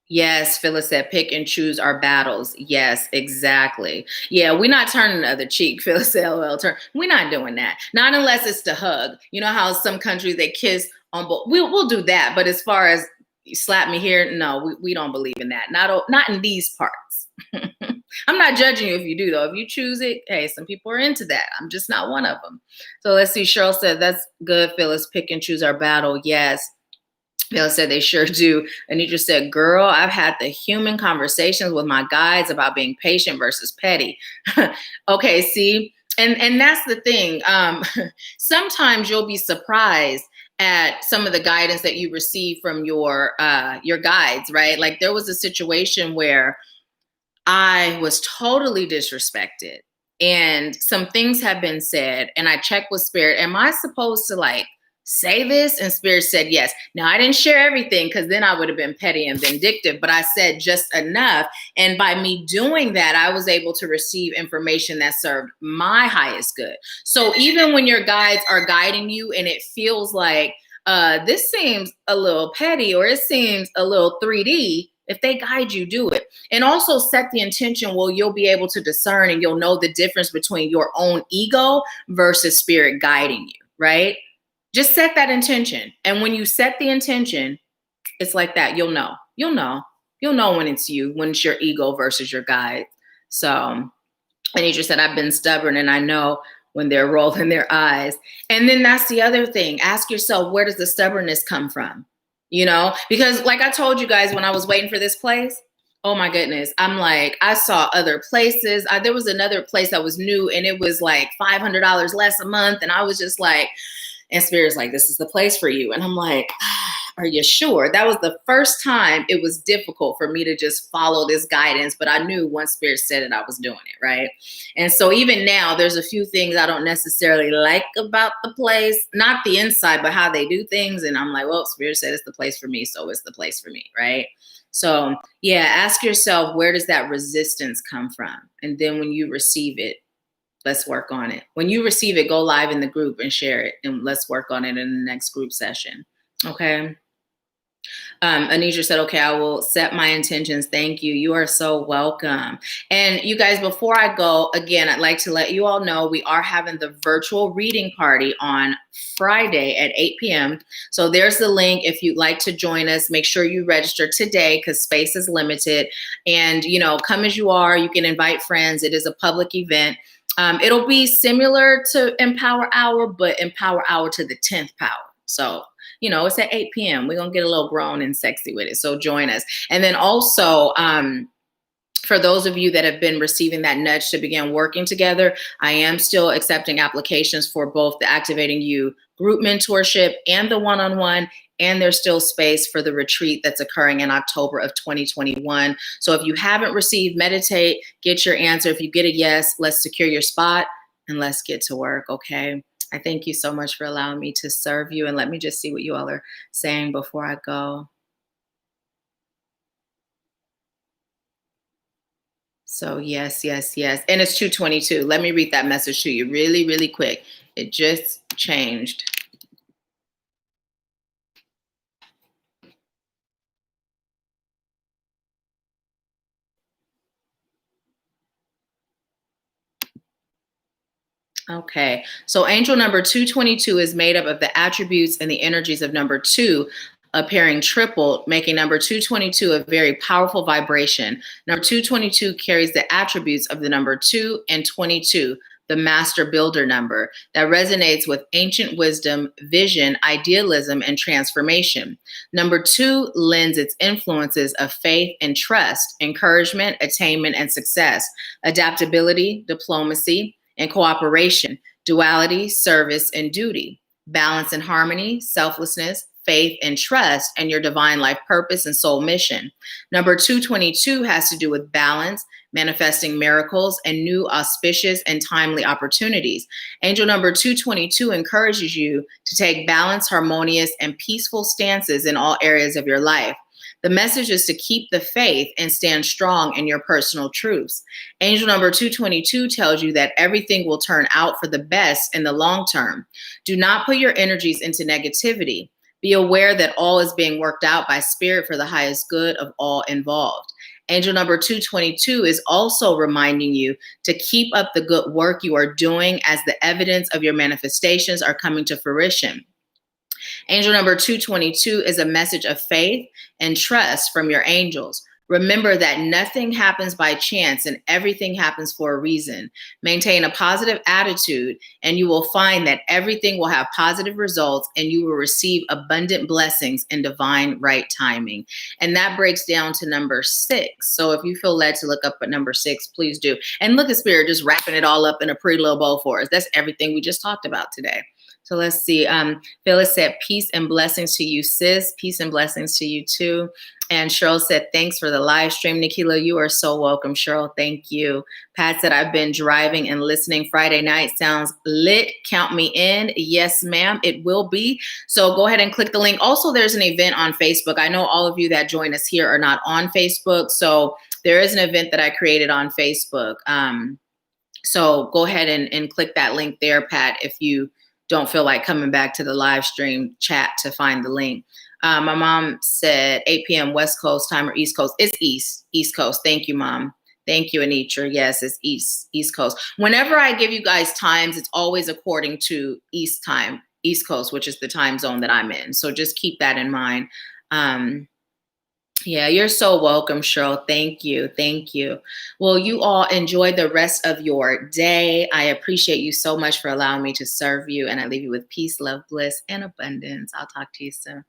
Yes, Phyllis said, pick and choose our battles. Yes, exactly. Yeah, we're not turning the other cheek, Phyllis said, LOL, we're not doing that. Not unless it's the hug. You know how some countries, they kiss on both. We'll do that. But as far as you slap me here, no, we don't believe in that. Not in these parts. I'm not judging you if you do, though. If you choose it, hey, some people are into that. I'm just not one of them. So let's see. Cheryl said, that's good, Phyllis. Pick and choose our battle. Yes. Bill said they sure do. Anitra said, girl, I've had the human conversations with my guides about being patient versus petty. Okay, see? And that's the thing. Sometimes you'll be surprised at some of the guidance that you receive from your guides, right? Like there was a situation where I was totally disrespected and some things have been said and I checked with Spirit. Am I supposed to like say this? And Spirit said yes. Now I didn't share everything because then I would have been petty and vindictive, but I said just enough. And by me doing that, I was able to receive information that served my highest good. So even when your guides are guiding you and it feels like this seems a little petty or it seems a little 3D, if they guide you, do it. And also set the intention where you'll be able to discern and you'll know the difference between your own ego versus Spirit guiding you, right? Just set that intention. And when you set the intention, it's like that. You'll know when it's you, when it's your ego versus your guide. So, and you just said, I've been stubborn and I know when they're rolling their eyes. And then that's the other thing. Ask yourself, where does the stubbornness come from? You know, because like I told you guys, when I was waiting for this place, oh my goodness, I'm like, I saw other places. There was another place that was new and it was like $500 less a month. And I was just like, and Spirit's like, this is the place for you. And I'm like, are you sure? That was the first time it was difficult for me to just follow this guidance. But I knew once Spirit said it, I was doing it, right? And so even now, there's a few things I don't necessarily like about the place. Not the inside, but how they do things. And I'm like, well, Spirit said it's the place for me, so it's the place for me, right? So yeah, ask yourself, where does that resistance come from? And then when you receive it, let's work on it. When you receive it, go live in the group and share it. And let's work on it in the next group session. Okay. Anitra said, okay, I will set my intentions. Thank you. You are so welcome. And you guys, before I go, again, I'd like to let you all know we are having the virtual reading party on Friday at 8 p.m. So there's the link. If you'd like to join us, make sure you register today because space is limited. And, you know, come as you are. You can invite friends. It is a public event. It'll be similar to Empower Hour, but Empower Hour to the 10th power. So, you know, it's at 8 p.m. We're going to get a little grown and sexy with it. So join us. And then also, for those of you that have been receiving that nudge to begin working together, I am still accepting applications for both the Activating You group mentorship and the one-on-one. And there's still space for the retreat that's occurring in October of 2021. So if you haven't received, meditate, get your answer. If you get a yes, let's secure your spot and let's get to work, okay? I thank you so much for allowing me to serve you. And let me just see what you all are saying before I go. So yes, yes, yes. And it's 2:22. Let me read that message to you really, really quick. It just changed. Okay, so angel number 222 is made up of the attributes and the energies of number 2 appearing tripled, making number 222 a very powerful vibration. Number 222 carries the attributes of the number 2 and 22, the master builder number, that resonates with ancient wisdom, vision, idealism, and transformation. Number 2 lends its influences of faith and trust, encouragement, attainment, and success, adaptability, diplomacy, and cooperation, duality, service, and duty, balance and harmony, selflessness, faith and trust, and your divine life purpose and soul mission. Number 222 has to do with balance, manifesting miracles, and new auspicious and timely opportunities. Angel number 222 encourages you to take balanced, harmonious, and peaceful stances in all areas of your life. The message is to keep the faith and stand strong in your personal truths. Angel number 222 tells you that everything will turn out for the best in the long term. Do not put your energies into negativity. Be aware that all is being worked out by spirit for the highest good of all involved. Angel number 222 is also reminding you to keep up the good work you are doing as the evidence of your manifestations are coming to fruition. Angel number 222 is a message of faith and trust from your angels. Remember that nothing happens by chance and everything happens for a reason. Maintain a positive attitude and you will find that everything will have positive results and you will receive abundant blessings in divine right timing. And that breaks down to number 6. So if you feel led to look up at number 6, please do. And look at Spirit just wrapping it all up in a pretty little bow for us. That's everything we just talked about today. So let's see. Phyllis said, peace and blessings to you, sis. Peace and blessings to you too. And Cheryl said, thanks for the live stream. Nahkila, you are so welcome, Cheryl. Thank you. Pat said, I've been driving and listening. Friday night sounds lit. Count me in. Yes, ma'am, it will be. So go ahead and click the link. Also, there's an event on Facebook. I know all of you that join us here are not on Facebook. So there is an event that I created on Facebook. So go ahead and click that link there, Pat, if you don't feel like coming back to the live stream chat to find the link. My mom said 8 p.m. West Coast time or East Coast. It's East Coast. Thank you, Mom. Thank you, Anitra. Yes, it's East Coast. Whenever I give you guys times, it's always according to East Coast, which is the time zone that I'm in. So just keep that in mind. Yeah, you're so welcome, Cheryl. Thank you. Thank you. Well, you all enjoy the rest of your day. I appreciate you so much for allowing me to serve you. And I leave you with peace, love, bliss, and abundance. I'll talk to you soon.